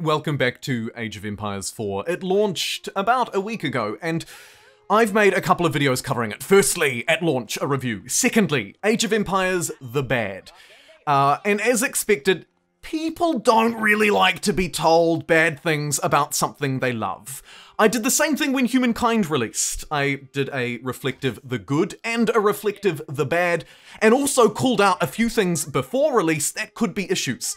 welcome back to Age of Empires 4. It launched about a week ago, and I've made a couple of videos covering it. Firstly, at launch, a review. Secondly, Age of Empires the Bad. And as expected, people don't really like to be told bad things about something they love. I did the same thing when Humankind released. I did a reflective the good and a reflective the bad, and also called out a few things before release that could be issues.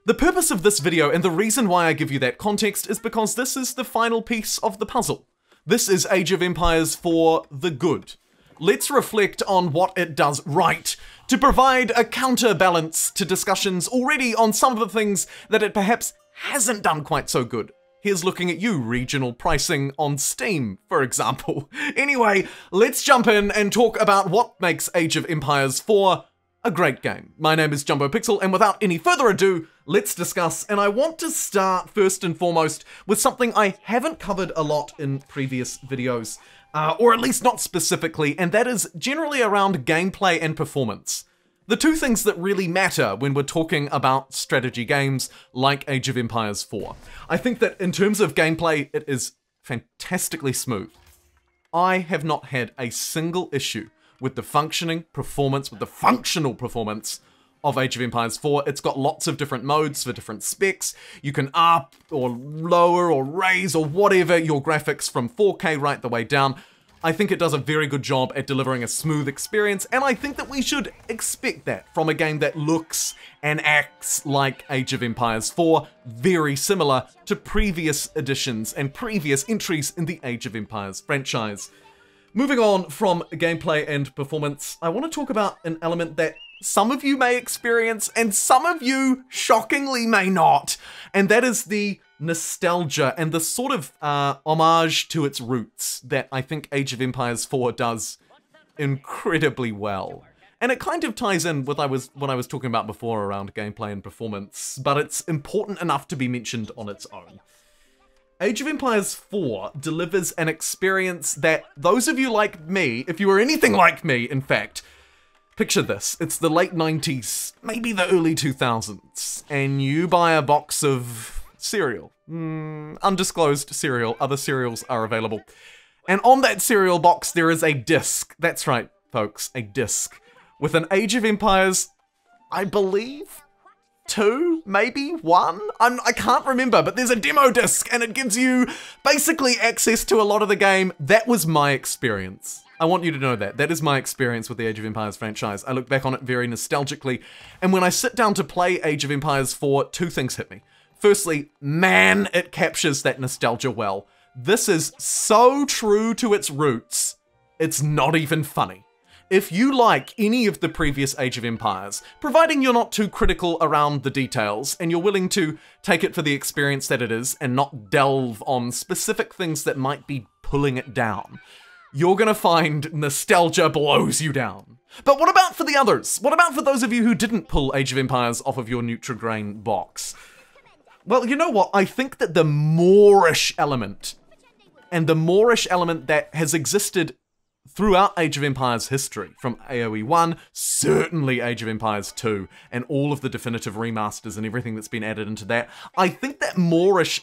The purpose of this video, and the reason why I give you that context, is because this is the final piece of the puzzle. This is Age of Empires 4 the good. Let's reflect on what it does right, to provide a counterbalance to discussions already on some of the things that it perhaps hasn't done quite so good. Here's looking at you, regional pricing on Steam, for example. Anyway, let's jump in and talk about what makes Age of Empires 4 a great game. My name is JumboPixel, and without any further ado, let's discuss. And I want to start first and foremost with something I haven't covered a lot in previous videos, or at least not specifically, and that is generally around gameplay and performance. The two things that really matter when we're talking about strategy games like Age of Empires 4. I think that in terms of gameplay, it is fantastically smooth. I have not had a single issue with the functional performance of Age of Empires 4. It's got lots of different modes for different specs. You can up or lower or raise or whatever your graphics from 4K right the way down. I think it does a very good job at delivering a smooth experience, and I think that we should expect that from a game that looks and acts like Age of Empires 4, very similar to previous editions and previous entries in the Age of Empires franchise. Moving on from gameplay and performance, I want to talk about an element that some of you may experience and some of you shockingly may not, and that is the nostalgia and the sort of homage to its roots that I think Age of Empires 4 does incredibly well. And it kind of ties in with what I was talking about before around gameplay and performance, but it's important enough to be mentioned on its own. Age of Empires 4 delivers an experience that those of you like me, if you are anything like me, in fact, picture this. It's the late 90s, maybe the early 2000s, and you buy a box of cereal. Undisclosed cereal. Other cereals are available. And on that cereal box, there is a disc. That's right, folks, a disc with an Age of Empires, I believe, 2, maybe 1? I can't remember, but there's a demo disc and it gives you basically access to a lot of the game. That was my experience. I want you to know that. That is my experience with the Age of Empires franchise. I look back on it very nostalgically, and when I sit down to play Age of Empires 4, two things hit me. Firstly, man, it captures that nostalgia well. This is so true to its roots, it's not even funny. If you like any of the previous Age of Empires, providing you're not too critical around the details and you're willing to take it for the experience that it is and not delve on specific things that might be pulling it down, you're gonna find nostalgia blows you down. But what about for the others? What about for those of you who didn't pull Age of Empires off of your Nutrigrain box? Well, you know what? I think that the moreish element, and the moreish element that has existed throughout Age of Empires history, from AoE 1, certainly Age of Empires 2, and all of the definitive remasters and everything that's been added into that, I think that moreish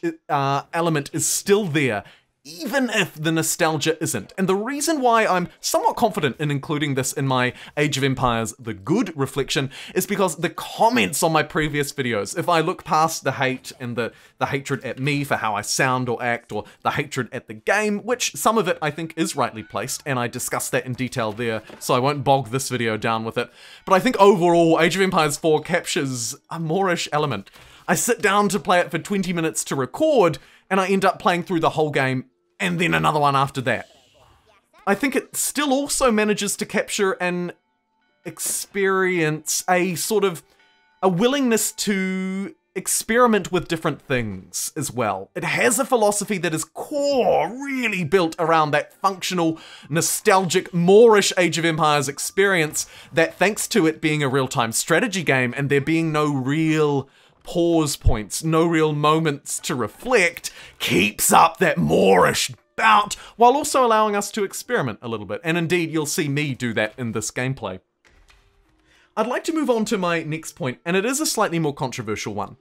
element is still there, even if the nostalgia isn't. And the reason why I'm somewhat confident in including this in my Age of Empires the good reflection is because the comments on my previous videos, if I look past the hate and the hatred at me for how I sound or act, or the hatred at the game, which some of it I think is rightly placed, and I discussed that in detail there, so I won't bog this video down with it. But I think overall, Age of Empires 4 captures a moreish element. I sit down to play it for 20 minutes to record, and I end up playing through the whole game and then another one after that. I think it still also manages to capture an experience, a sort of a willingness to experiment with different things as well. It has a philosophy that is core, really built around that functional, nostalgic, moreish Age of Empires experience that, thanks to it being a real-time strategy game and there being no real pause points, no real moments to reflect, keeps up that moreish bout while also allowing us to experiment a little bit. And indeed, you'll see me do that in this gameplay. I'd like to move on to my next point, and it is a slightly more controversial one.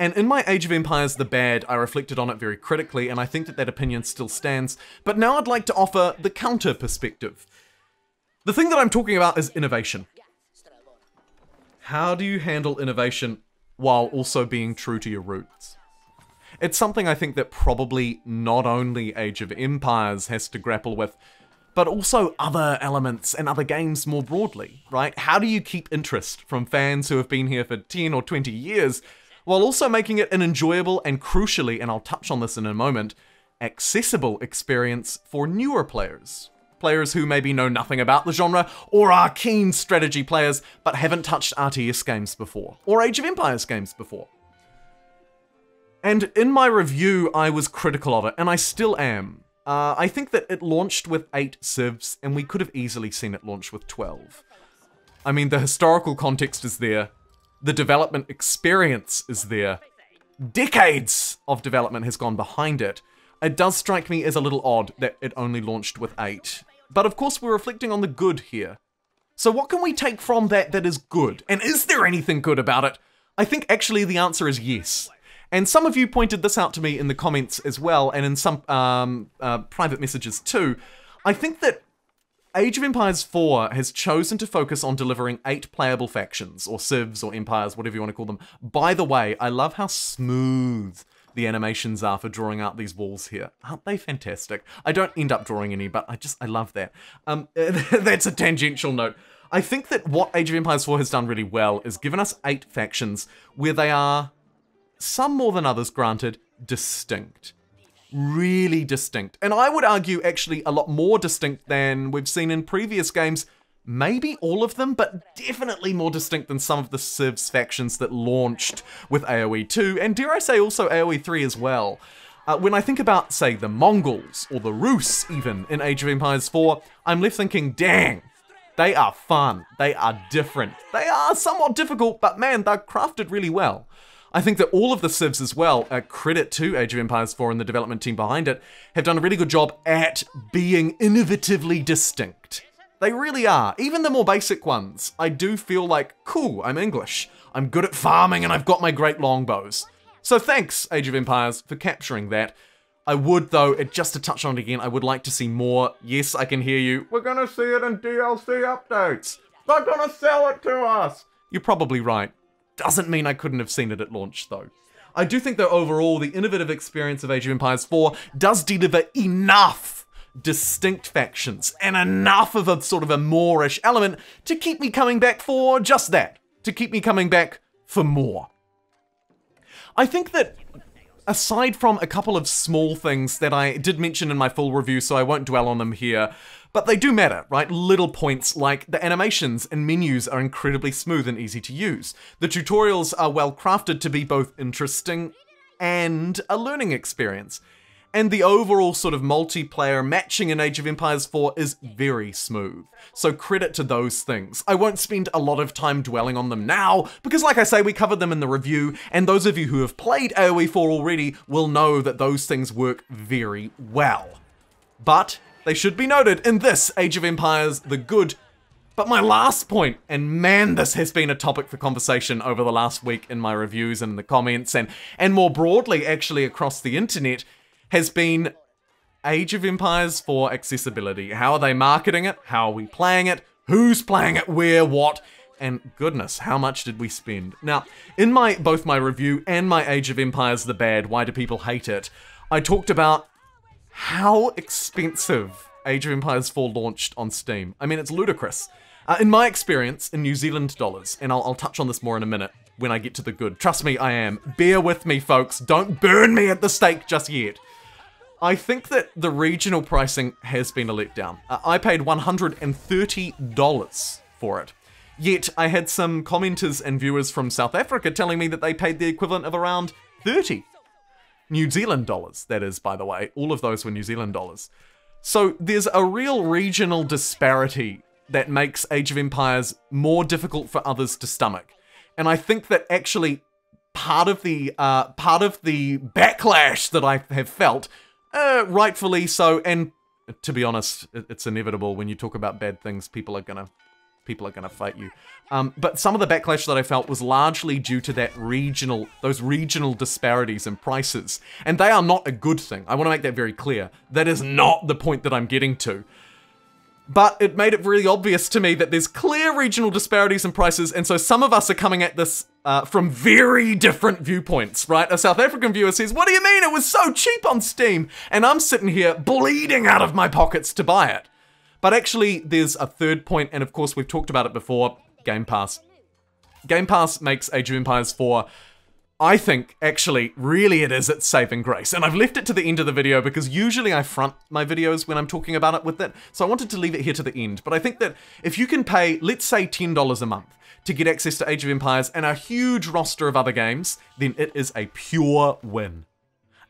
And in my Age of Empires the Bad, I reflected on it very critically, and I think that that opinion still stands. But now I'd like to offer the counter perspective. The thing that I'm talking about is innovation. How do you handle innovation while also being true to your roots? It's something I think that probably not only Age of Empires has to grapple with, but also other elements and other games more broadly, right? How do you keep interest from fans who have been here for 10 or 20 years, while also making it an enjoyable and crucially, and I'll touch on this in a moment, accessible experience for newer players? Players who maybe know nothing about the genre, or are keen strategy players, but haven't touched RTS games before, or Age of Empires games before. And in my review, I was critical of it, and I still am. I think that it launched with 8 civs, and we could have easily seen it launch with 12. I mean, the historical context is there, the development experience is there, decades of development has gone behind it. It does strike me as a little odd that it only launched with 8. But of course we're reflecting on the good here. So what can we take from that that is good? And is there anything good about it? I think actually the answer is yes. And some of you pointed this out to me in the comments as well, and in some private messages too. I think that Age of Empires 4 has chosen to focus on delivering 8 playable factions, or civs, or empires, whatever you want to call them. By the way, I love how smooth the animations are for drawing out these walls here. Aren't they fantastic? I don't end up drawing any, but I love that. That's a tangential note. I think that what Age of Empires 4 has done really well is given us 8 factions where they are, some more than others granted, distinct. Really distinct. And I would argue actually a lot more distinct than we've seen in previous games. Maybe all of them, but definitely more distinct than some of the civs factions that launched with AoE 2, and dare I say also AoE 3 as well. When I think about, say, the Mongols, or the Rus even, in Age of Empires 4, I'm left thinking, dang, they are fun, they are different, they are somewhat difficult, but man, they're crafted really well. I think that all of the civs as well, credit to Age of Empires 4 and the development team behind it, have done a really good job at being innovatively distinct. They really are. Even the more basic ones, I do feel like, cool, I'm English, I'm good at farming, and I've got my great longbows. So thanks, Age of Empires, for capturing that. I would, though, just to touch on it again, I would like to see more. Yes, I can hear you. We're gonna see it in DLC updates. They're gonna sell it to us. You're probably right. Doesn't mean I couldn't have seen it at launch, though. I do think that overall, the innovative experience of Age of Empires 4 does deliver enough distinct factions and enough of a sort of a moreish element to keep me coming back for just that. To keep me coming back for more. I think that aside from a couple of small things that I did mention in my full review, so I won't dwell on them here, but they do matter, right? Little points like the animations and menus are incredibly smooth and easy to use. The tutorials are well crafted to be both interesting and a learning experience. And the overall sort of multiplayer matching in Age of Empires 4 is very smooth. So credit to those things. I won't spend a lot of time dwelling on them now, because like I say, we covered them in the review, and those of you who have played AoE 4 already will know that those things work very well. But they should be noted in this Age of Empires the Good. But my last point, and man, this has been a topic for conversation over the last week in my reviews and in the comments, and more broadly actually across the internet, has been Age of Empires 4 accessibility. How are they marketing it? How are we playing it? Who's playing it? Where? What? And goodness, how much did we spend? Now, in both my review and my Age of Empires the Bad, Why Do People Hate It?, I talked about how expensive Age of Empires 4 launched on Steam. I mean, it's ludicrous. In my experience, in New Zealand dollars, and I'll touch on this more in a minute when I get to the good. Trust me, I am. Bear with me, folks. Don't burn me at the stake just yet. I think that the regional pricing has been a letdown. I paid $130 for it. Yet, I had some commenters and viewers from South Africa telling me that they paid the equivalent of around 30. New Zealand dollars, that is, by the way. All of those were New Zealand dollars. So there's a real regional disparity that makes Age of Empires more difficult for others to stomach. And I think that actually part of the backlash that I have felt, rightfully so, and to be honest, it's inevitable when you talk about bad things, people are gonna people are going to fight you. But some of the backlash that I felt was largely due to those regional disparities in prices. And they are not a good thing. I want to make that very clear. That is not the point that I'm getting to. But it made it really obvious to me that there's clear regional disparities in prices, and so some of us are coming at this from very different viewpoints, right? A South African viewer says, what do you mean it was so cheap on Steam? And I'm sitting here bleeding out of my pockets to buy it. But actually, there's a third point, and of course we've talked about it before, Game Pass. Game Pass makes Age of Empires 4, I think, actually, really it is its saving grace. And I've left it to the end of the video because usually I front my videos when I'm talking about it with it. So I wanted to leave it here to the end. But I think that if you can pay, let's say $10 a month to get access to Age of Empires and a huge roster of other games, then it is a pure win.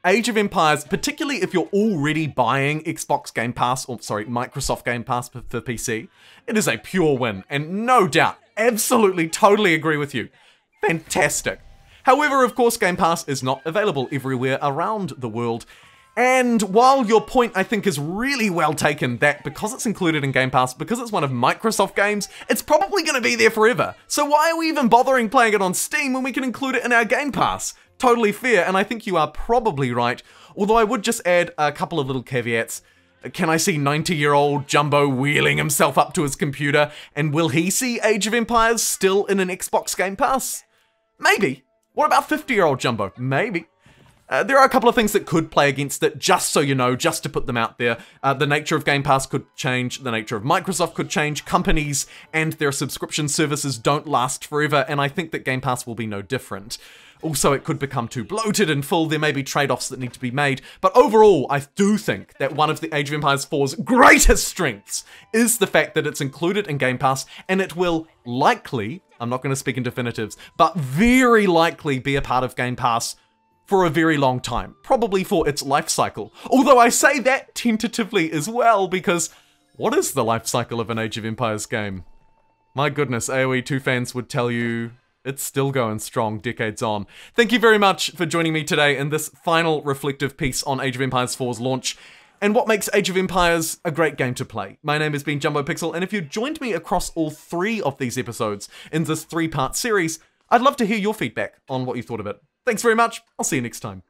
Age of Empires, particularly if you're already buying Xbox Game Pass, or sorry, Microsoft Game Pass for PC, it is a pure win. And no doubt, absolutely, totally agree with you. Fantastic. However, of course, Game Pass is not available everywhere around the world. And while your point, I think, is really well taken, that because it's included in Game Pass, because it's one of Microsoft games, it's probably going to be there forever. So why are we even bothering playing it on Steam when we can include it in our Game Pass? Totally fair, and I think you are probably right. Although I would just add a couple of little caveats. Can I see 90-year-old Jumbo wheeling himself up to his computer, and will he see Age of Empires still in an Xbox Game Pass? Maybe. What about 50-year-old Jumbo? Maybe. There are a couple of things that could play against it, just so you know, just to put them out there. The nature of Game Pass could change, the nature of Microsoft could change, companies and their subscription services don't last forever, and I think that Game Pass will be no different. Also, it could become too bloated and full, there may be trade-offs that need to be made, but overall, I do think that one of the Age of Empires 4's greatest strengths is the fact that it's included in Game Pass, and it will likely, I'm not going to speak in definitives, but very likely be a part of Game Pass for a very long time, probably for its life cycle. Although I say that tentatively as well, because what is the life cycle of an Age of Empires game? My goodness, AoE 2 fans would tell you it's still going strong decades on. Thank you very much for joining me today in this final reflective piece on Age of Empires 4's launch and what makes Age of Empires a great game to play. My name has been JumboPixel, and if you joined me across all 3 of these episodes in this 3-part series, I'd love to hear your feedback on what you thought of it. Thanks very much. I'll see you next time.